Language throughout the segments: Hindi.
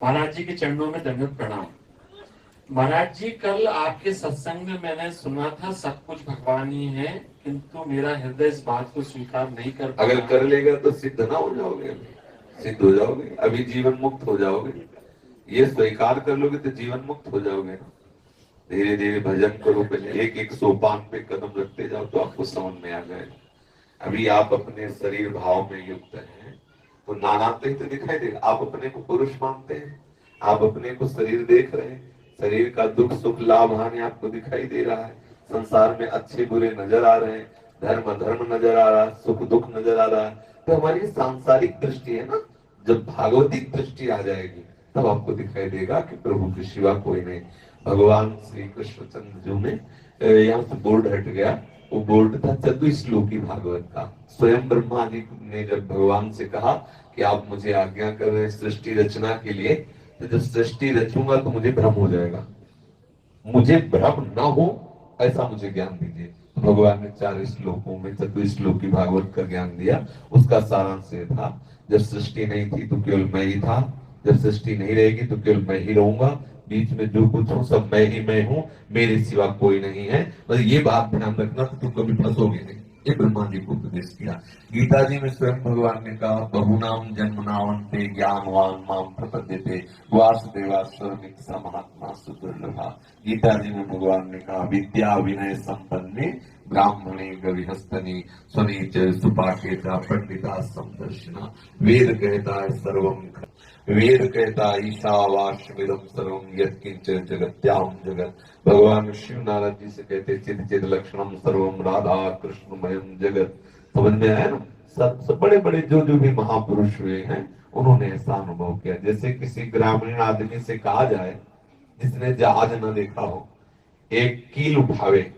महाराज जी के चरणों में दंडवत प्रणाम। महाराज जी, कल आपके सत्संग में मैंने सुना था सब कुछ भगवान ही है, किंतु मेरा हृदय इस बात को स्वीकार नहीं कर पा अगर रहा कर है। लेगा तो सिद्ध ना हो जाओगे, सिद्ध हो जाओगे, अभी जीवन मुक्त हो जाओगे। ये स्वीकार कर लोगे तो जीवन मुक्त हो जाओगे। धीरे धीरे भजन करो, पहले एक एक सोपान पे कदम रखते जाओ तो आपको समझ में आ जाएगा। अभी आप अपने शरीर भाव में युक्त हैं तो नानात्व ही तो दिखाई देगा। आप अपने को पुरुष मानते हैं, आप अपने को शरीर देख रहे हैं, शरीर का दुख सुख लाभ हानि आपको दिखाई दे रहा है, संसार में अच्छे बुरे नजर आ रहे हैं, धर्म धर्म नजर आ रहा है, सुख दुख नजर आ रहा है। तो हमारी सांसारिक दृष्टि है ना, जब भागवतिक दृष्टि आ जाएगी तब आपको दिखाई देगा कि प्रभु के सिवा कोई नहीं। भगवान श्री कृष्णचंद्र जी में यहाँ से बोर्ड हट गया, वो बोर्ड था चतुश्लोकी भागवत का। स्वयं ब्रह्मा जी ने जब भगवान से कहा कि आप मुझे आज्ञा कर रहे हैं सृष्टि रचना के लिए, तो जब सृष्टि रचूंगा तो मुझे भ्रम हो जाएगा, मुझे भ्रम ना हो ऐसा मुझे ज्ञान दीजिए। तो भगवान ने 4 श्लोकों में चतुश्लोकी भागवत का ज्ञान दिया। उसका सारांश ये था, जब सृष्टि नहीं थी तो केवल मैं ही था, जब सृष्टि नहीं रहेगी तो केवल मैं ही रहूंगा, बीच में जो कुछ हूँ सब मैं हूँ, मेरे सिवा कोई नहीं है। बस ये बात ध्यान रखना तो तुम कभी फंसोगे नहीं। ये ब्रह्मा जी को उपदेश किया। गीता जी में स्वयं भगवान ने कहा, बहुनाम जन्मनावंते ज्ञानवान माम प्रपद्यते वासुदेवास्वरमिति स महात्मा सुदुर्लभा। गीता जी में भगवान ने कहा, विद्या विनय संपन्ने ब्राह्मणे गविहस्तनी स्वनीच सुपाकेता पंडिता समदर्शिना। वेद कहता है सर्वम, वेद कहता ईशावास्यमिदं सर्वं यत्किंच जगत्याम जगत। भगवान शिव नारद जी से कहते चिद चिद लक्षणम सर्वम राधा कृष्णमयम जगत। समझ में आया ना। सब बड़े बड़े जो जो भी महापुरुष हुए हैं उन्होंने ऐसा अनुभव किया। जैसे किसी ग्रामीण आदमी से कहा जाए जिसने जहाज न देखा हो, एक कील उठावे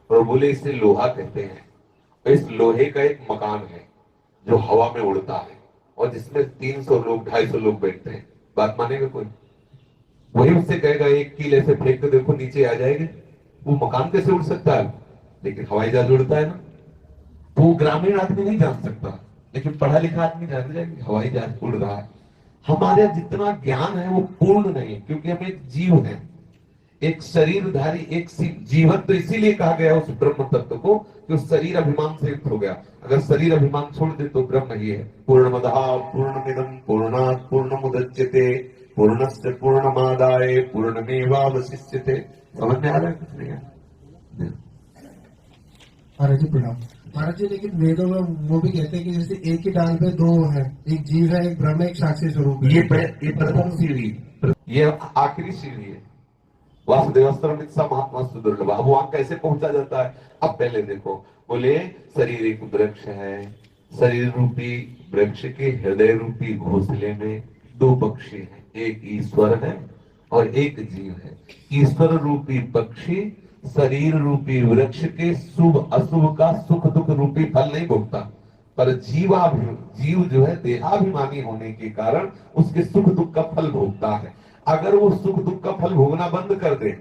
और बोले इसे लोहा कहते हैं, इस लोहे का एक मकान है जो हवा में उड़ता है और जिसमें 300 लोग 250 लोग बैठते हैं, बात मानेगा कोई? वही उससे कहेगा एक कील ऐसे फेंक के देखो नीचे आ जाएगी। वो मकान कैसे उड़ सकता है? लेकिन हवाई जहाज उड़ता है ना। तो वो ग्रामीण आदमी नहीं जान सकता, लेकिन पढ़ा लिखा आदमी जान जाएगा हवाई जहाज उड़ रहा है। हमारे जितना ज्ञान है वो पूर्ण नहीं है, क्योंकि हम एक जीव हैं, एक शरीरधारी, एक जीवन। तो इसीलिए कहा गया उस ब्रह्म तत्व को कि उस शरीर अभिमान से युक्त हो गया। अगर शरीर अभिमान छोड़ दे तो ब्रह्म ही है। पूर्णमदः पूर्णमिदं पूर्णात् पूर्णमुदच्यते पूर्णस्य पूर्णमादाय पूर्णमेवावशिष्यते। समझ में आ रहा है कुछ नहीं है? महाराज जी प्रणाम। महाराज जी, लेकिन वेदों में वो भी कहते हैं कि जैसे एक ही डाल पे दो है, एक जीव है, एक ब्रह्म, एक साक्षी स्वरूप है। ये प्रथम सीढ़ी, ये आखिरी सीढ़ी है। वासुदेवस्त्र महात्मा सुदुर्लभ। अब वहां कैसे पहुंचा जाता है? अब पहले देखो, बोले शरीर एक वृक्ष है, शरीर रूपी वृक्ष के हृदय रूपी घोंसले में 2 पक्षी हैं, एक ईश्वर है और एक जीव है। ईश्वर रूपी पक्षी शरीर रूपी वृक्ष के शुभ अशुभ का सुख दुख रूपी फल नहीं भोगता, पर जीव जो है देहाभिमानी होने के कारण उसके सुख दुख का फल भोगता है। अगर वो सुख दुख का फल भोगना बंद कर दे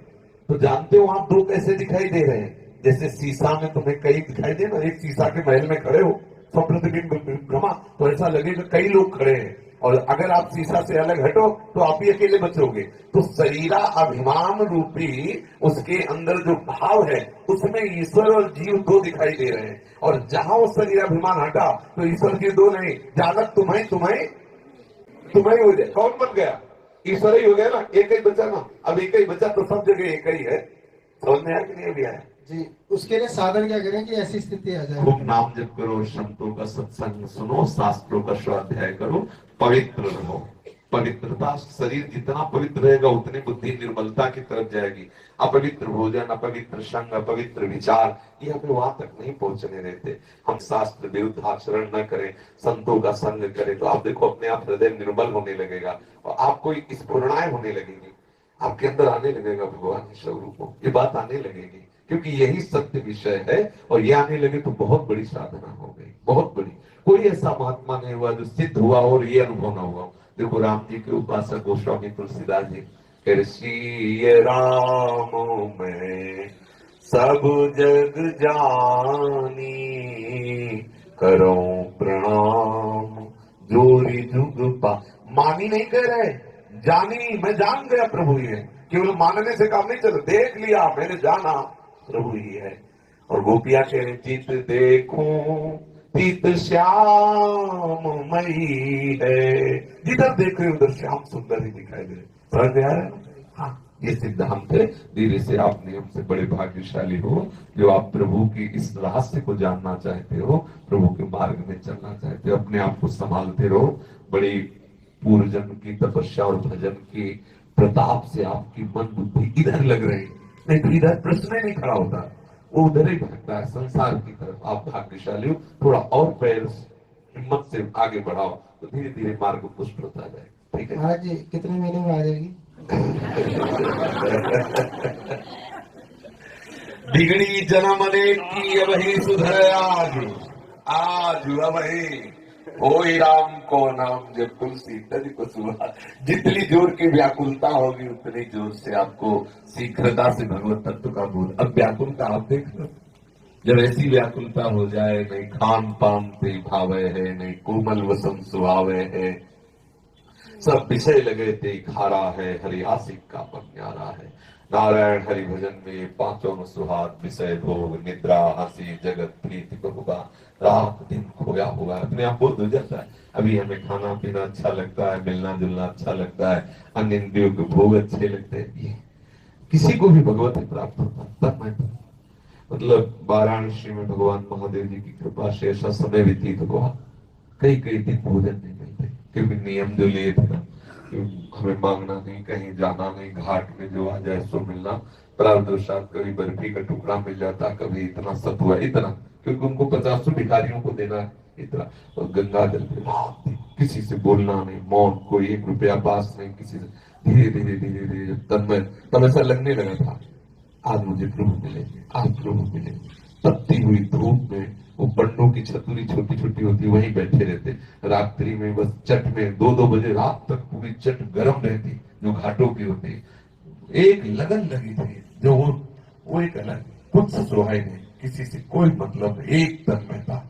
तो जानते हो आप 2 कैसे दिखाई दे रहे हैं? जैसे शीशा में तुम्हें कई दिखाई दे ना, एक शीशा के महल में खड़े हो, स्वप्रतिबिंब भ्रमा, तो ऐसा लगेगा कई लोग खड़े हैं, और अगर आप शीशा से अलग हटो तो आप ही अकेले बचोगे। तो शरीरा अभिमान रूपी उसके अंदर जो भाव है उसमें ईश्वर और जीव 2 दिखाई दे रहे हैं। और जहां वो शरीर अभिमान हटा तो ईश्वर की 2 नहीं, जागत तुम्हें तुम्हें तुम्हें हो जाए। कौन बन गया? ईश्वर ही हो गया ना, एक ही बचा ना। अब एक ही बचा तो सब जगह एक ही है। समझ में आया कि नहीं? अभी आया जी। उसके लिए साधन क्या करें कि ऐसी स्थिति आ जाए? खूब नाम जप करो, संतों का सत्संग सुनो, शास्त्रों का स्वाध्याय करो, पवित्र रहो। पवित्रता, शरीर जितना पवित्र रहेगा उतनी बुद्धि निर्मलता की तरफ जाएगी। अपवित्र भोजन, अपवित्र संग, अपवित्र विचार, ये हमें वहां तक नहीं पहुंचने देते। हम शास्त्र विरुद्ध आचरण न करें, संतों का संग करें, तो आप देखो अपने आप हृदय निर्मल होने लगेगा और आपको स्फुरणाएं होने लगेगी, आपके अंदर आने लगेगा भगवान के स्वरूप, ये बात आने लगेगी, क्योंकि यही सत्य विषय है। और ये आने लगे तो बहुत बड़ी साधना हो गई, बहुत बड़ी। कोई ऐसा महात्मा नहीं हुआ जो सिद्ध हुआ और ये अनुभव ना हुआ। देखो राम जी के उपासक गोस्वामी तुलसीदास जी, कृषि राम में सब जग जानी, करो प्रणाम जोरी जुग पा। मानी नहीं कह रहे, जानी, मैं जान गया प्रभु ही है। केवल मानने से काम नहीं चला, देख लिया मैंने, जाना प्रभु ही है। और गोपियां कह रही, चित देखूं चित श्याम मई है, जिधर देख रहे उधर श्याम सुंदर ही दिखाई दे रहे। समझ में आ रहा है? हाँ, ये सिद्धांत है। धीरे से आप नियम से बड़े भाग्यशाली हो जो आप प्रभु की इस रहस्य को जानना चाहते हो, प्रभु के मार्ग में चलना चाहते हो, अपने आप को संभालते रहो। बड़ी पूर्वजन्म की तपस्या और भजन की प्रताप से आपकी मन बुद्धि इधर लग रही, नहीं तो इधर प्रश्न ही नहीं खड़ा होता, वो उधर ही भागता है संसार की तरफ। आप भाग्यशाली हो, थोड़ा और पैर हिम्मत से आगे बढ़ाओ तो धीरे धीरे मार्ग पुष्ट होता जाए। ठीक है महाराज जी, कितने महीने में आ जाएगी? बिगड़ी जन्म अनेक की अब ही सुधर आज, आज अब ही होई राम को नाम जब तुलसी तज को सुहा। जितनी जोर की व्याकुलता होगी उतनी जोर से आपको शीघ्रता से भगवत तत्व का बोध। अब व्याकुलता आप देख लो, जब ऐसी व्याकुलता हो जाए, नहीं खान पान पे भावे है, नहीं कोमल वसंत सुहावे है, सब विषय लगे ते खारा है, हरियासिक का पन्यारा है। नारायण हरि भजन में पांचों में सुहाग, विषय भोग, निद्रा, हंसी, जगत प्रीति बहुगा, रात दिन खोया हुआ अपने आप बोध हो जाता है। अभी हमें खाना पीना अच्छा लगता है, मिलना जुलना अच्छा लगता है, अन्य इंद्रियों के भोग अच्छे लगते हैं, ये किसी को भी भगवत प्राप्त होता है। तब मैं मतलब वाराणसी में भगवान महादेव जी की कृपा से ऐसा समय व्यतीत हुआ, कई कई दिन भोजन नहीं मिलते, क्योंकि नियम जो लिए थे ना, हमें मांगना नहीं, कहीं जाना नहीं, घाट में जो आ जाए सो मिलना। प्रारब्धवशात कभी बर्फी का टुकड़ा मिल जाता, कभी इतना सतुआ, इतना, क्योंकि उनको 50 भिखारियों को देना है, इतना। और गंगा जल पे रात दिन किसी से बोलना नहीं, मौन, कोई 1 रुपया पास नहीं किसी से। धीरे धीरे धीरे धीरे तब ऐसा लगने लगा था आज मुझे प्रभु मिलेंगे, आज प्रभु मिलेंगे। तपती हुई धूप में वो पंडों की छतुरी छोटी छोटी होती, वहीं बैठे रहते। रात्रि में बस चट में 2-2 बजे रात तक पूरी चट गर्म रहती जो घाटों की होती। एक लगन लगी थी जो वो एक अलग, कुछ सुहाई नहीं, किसी से कोई मतलब, एक तन्मयता,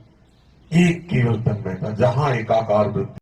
एक केवल तन्मयता, जहां एकाकार वृत्ति।